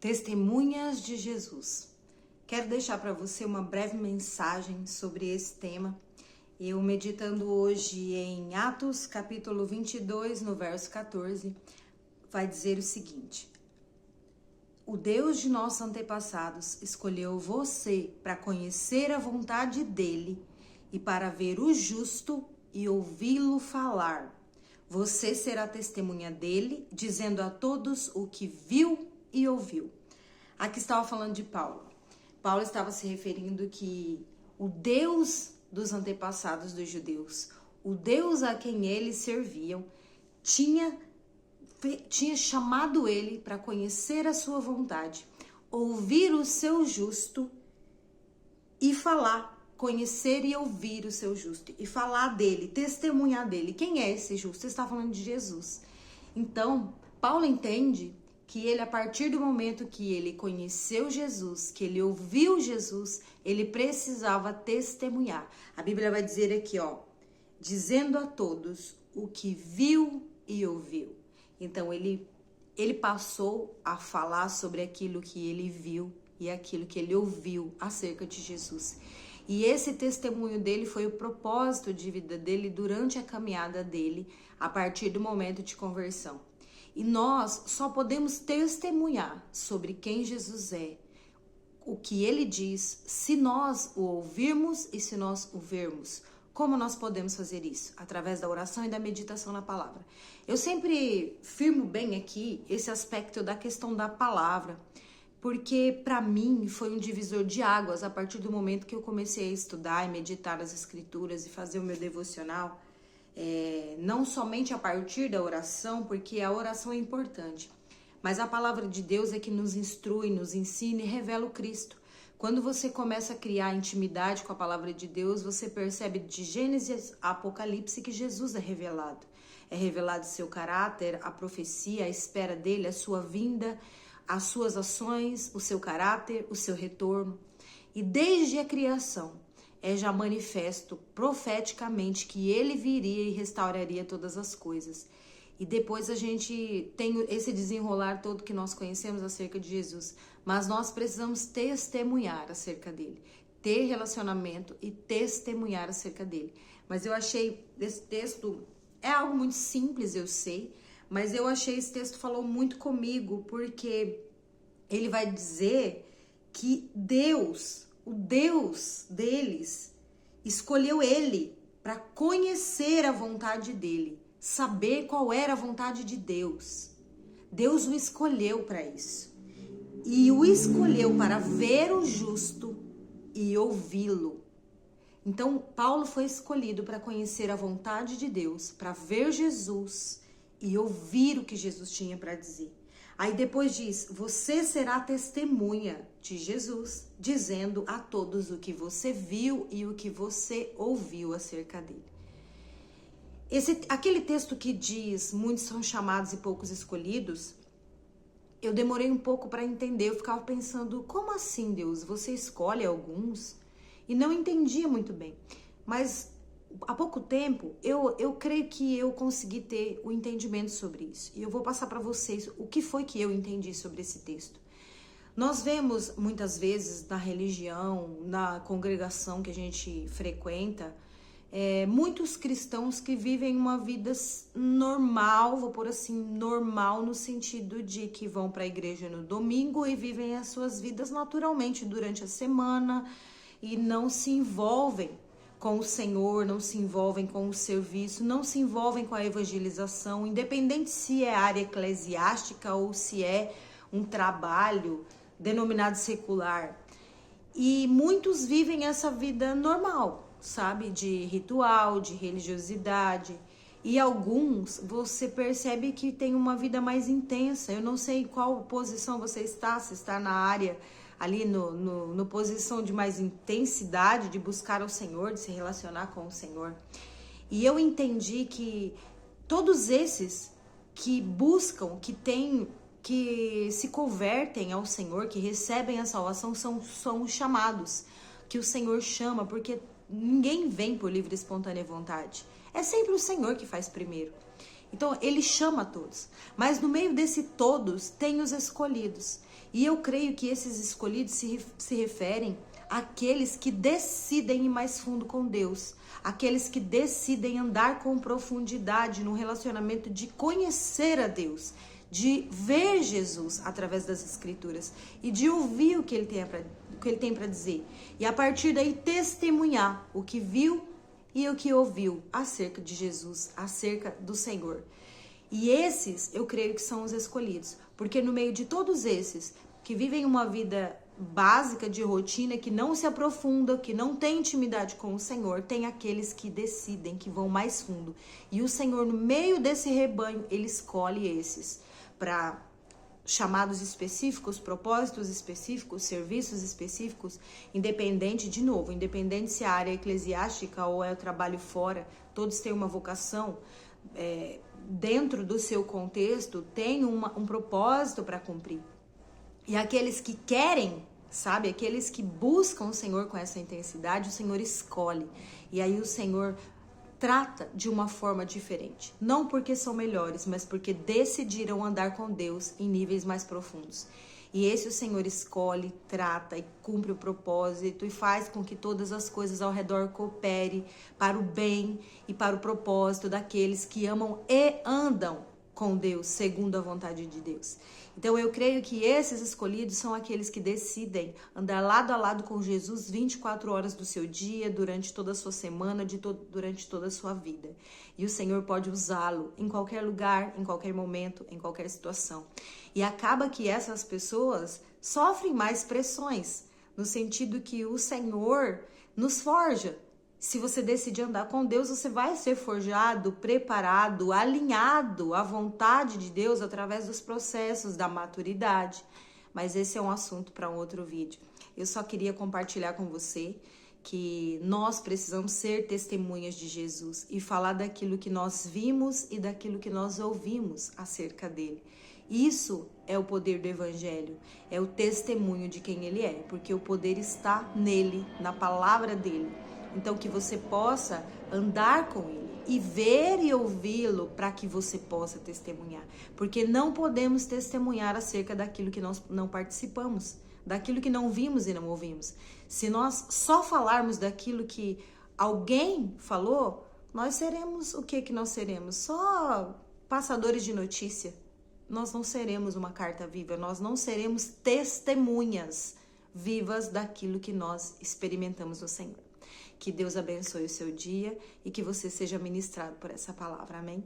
Testemunhas de Jesus. Quero deixar para você uma breve mensagem sobre esse tema. Eu meditando hoje em Atos, capítulo 22, no verso 14, vai dizer o seguinte: o Deus de nossos antepassados escolheu você para conhecer a vontade dele e para ver o justo e ouvi-lo falar. Você será testemunha dele, dizendo a todos o que viu e ouviu. Aqui estava falando de Paulo. Paulo estava se referindo que o Deus dos antepassados dos judeus, o Deus a quem eles serviam, tinha chamado ele para conhecer a sua vontade, ouvir o seu justo e falar, conhecer e ouvir o seu justo e falar dele, testemunhar dele. Quem é esse justo? Você está falando de Jesus. Então, Paulo entende que ele, a partir do momento que ele conheceu Jesus, que ele ouviu Jesus, ele precisava testemunhar. A Bíblia vai dizer aqui, dizendo a todos o que viu e ouviu. Então, ele passou a falar sobre aquilo que ele viu e aquilo que ele ouviu acerca de Jesus. E esse testemunho dele foi o propósito de vida dele durante a caminhada dele, a partir do momento de conversão. E nós só podemos testemunhar sobre quem Jesus é, o que ele diz, se nós o ouvirmos e se nós o vermos. Como nós podemos fazer isso? Através da oração e da meditação na palavra. Eu sempre firmo bem aqui esse aspecto da questão da palavra, porque para mim foi um divisor de águas a partir do momento que eu comecei a estudar e meditar as escrituras e fazer o meu devocional. Não somente a partir da oração, porque a oração é importante, mas a palavra de Deus é que nos instrui, nos ensina e revela o Cristo. Quando você começa a criar intimidade com a palavra de Deus, você percebe de Gênesis a Apocalipse que Jesus é revelado. É revelado seu caráter, a profecia, a espera dele, a sua vinda, as suas ações, o seu caráter, o seu retorno. E desde a criação, é já manifesto profeticamente que ele viria e restauraria todas as coisas. E depois a gente tem esse desenrolar todo que nós conhecemos acerca de Jesus. Mas nós precisamos testemunhar acerca dele. Ter relacionamento e testemunhar acerca dele. Mas eu achei esse texto, é algo muito simples, eu sei. Mas eu achei esse texto falou muito comigo, porque ele vai dizer que Deus, o Deus deles, escolheu ele para conhecer a vontade dele, saber qual era a vontade de Deus. Deus o escolheu para isso. E o escolheu para ver o justo e ouvi-lo. Então, Paulo foi escolhido para conhecer a vontade de Deus, para ver Jesus e ouvir o que Jesus tinha para dizer. Aí depois diz, você será testemunha de Jesus, dizendo a todos o que você viu e o que você ouviu acerca dele. Aquele texto que diz, muitos são chamados e poucos escolhidos, eu demorei um pouco para entender, eu ficava pensando, como assim, Deus, você escolhe alguns? E não entendia muito bem, mas há pouco tempo, eu creio que eu consegui ter o entendimento sobre isso. E eu vou passar para vocês o que foi que eu entendi sobre esse texto. Nós vemos muitas vezes na religião, na congregação que a gente frequenta, muitos cristãos que vivem uma vida normal, vou pôr assim, normal no sentido de que vão para a igreja no domingo e vivem as suas vidas naturalmente durante a semana e não se envolvem com o Senhor, não se envolvem com o serviço, não se envolvem com a evangelização, independente se é área eclesiástica ou se é um trabalho denominado secular. E muitos vivem essa vida normal, sabe? De ritual, de religiosidade. E alguns, você percebe que tem uma vida mais intensa. Eu não sei em qual posição você está, se está na área ali no posição de mais intensidade, de buscar o Senhor, de se relacionar com o Senhor. E eu entendi que todos esses que buscam, que se convertem ao Senhor, que recebem a salvação, são chamados, que o Senhor chama, porque ninguém vem por livre e espontânea vontade. É sempre o Senhor que faz primeiro. Então, ele chama todos. Mas no meio desse todos, tem os escolhidos. E eu creio que esses escolhidos se referem àqueles que decidem ir mais fundo com Deus. Aqueles que decidem andar com profundidade no relacionamento de conhecer a Deus, de ver Jesus através das Escrituras e de ouvir o que ele tem para dizer. E a partir daí testemunhar o que viu e o que ouviu acerca de Jesus, acerca do Senhor. E esses, eu creio que são os escolhidos, porque no meio de todos esses que vivem uma vida básica de rotina, que não se aprofunda, que não tem intimidade com o Senhor, tem aqueles que decidem, que vão mais fundo. E o Senhor, no meio desse rebanho, ele escolhe esses para chamados específicos, propósitos específicos, serviços específicos, independente se é a área eclesiástica ou é o trabalho fora, todos têm uma vocação, dentro do seu contexto, tem um propósito para cumprir. E aqueles que querem, sabe, aqueles que buscam o Senhor com essa intensidade, o Senhor escolhe. E aí o Senhor trata de uma forma diferente. Não porque são melhores, mas porque decidiram andar com Deus em níveis mais profundos. E esse o Senhor escolhe, trata e cumpre o propósito e faz com que todas as coisas ao redor cooperem para o bem e para o propósito daqueles que amam e andam com Deus, segundo a vontade de Deus. Então eu creio que esses escolhidos são aqueles que decidem andar lado a lado com Jesus 24 horas do seu dia, durante toda a sua semana, durante toda a sua vida. E o Senhor pode usá-lo em qualquer lugar, em qualquer momento, em qualquer situação. E acaba que essas pessoas sofrem mais pressões, no sentido que o Senhor nos forja. Se você decidir andar com Deus, você vai ser forjado, preparado, alinhado à vontade de Deus através dos processos da maturidade. Mas esse é um assunto para um outro vídeo. Eu só queria compartilhar com você que nós precisamos ser testemunhas de Jesus e falar daquilo que nós vimos e daquilo que nós ouvimos acerca dele. Isso é o poder do Evangelho, é o testemunho de quem ele é, porque o poder está nele, na palavra dele. Então, que você possa andar com ele e ver e ouvi-lo para que você possa testemunhar. Porque não podemos testemunhar acerca daquilo que nós não participamos, daquilo que não vimos e não ouvimos. Se nós só falarmos daquilo que alguém falou, nós seremos o que nós seremos? Só passadores de notícia. Nós não seremos uma carta viva, nós não seremos testemunhas vivas daquilo que nós experimentamos no Senhor. Que Deus abençoe o seu dia e que você seja ministrado por essa palavra. Amém?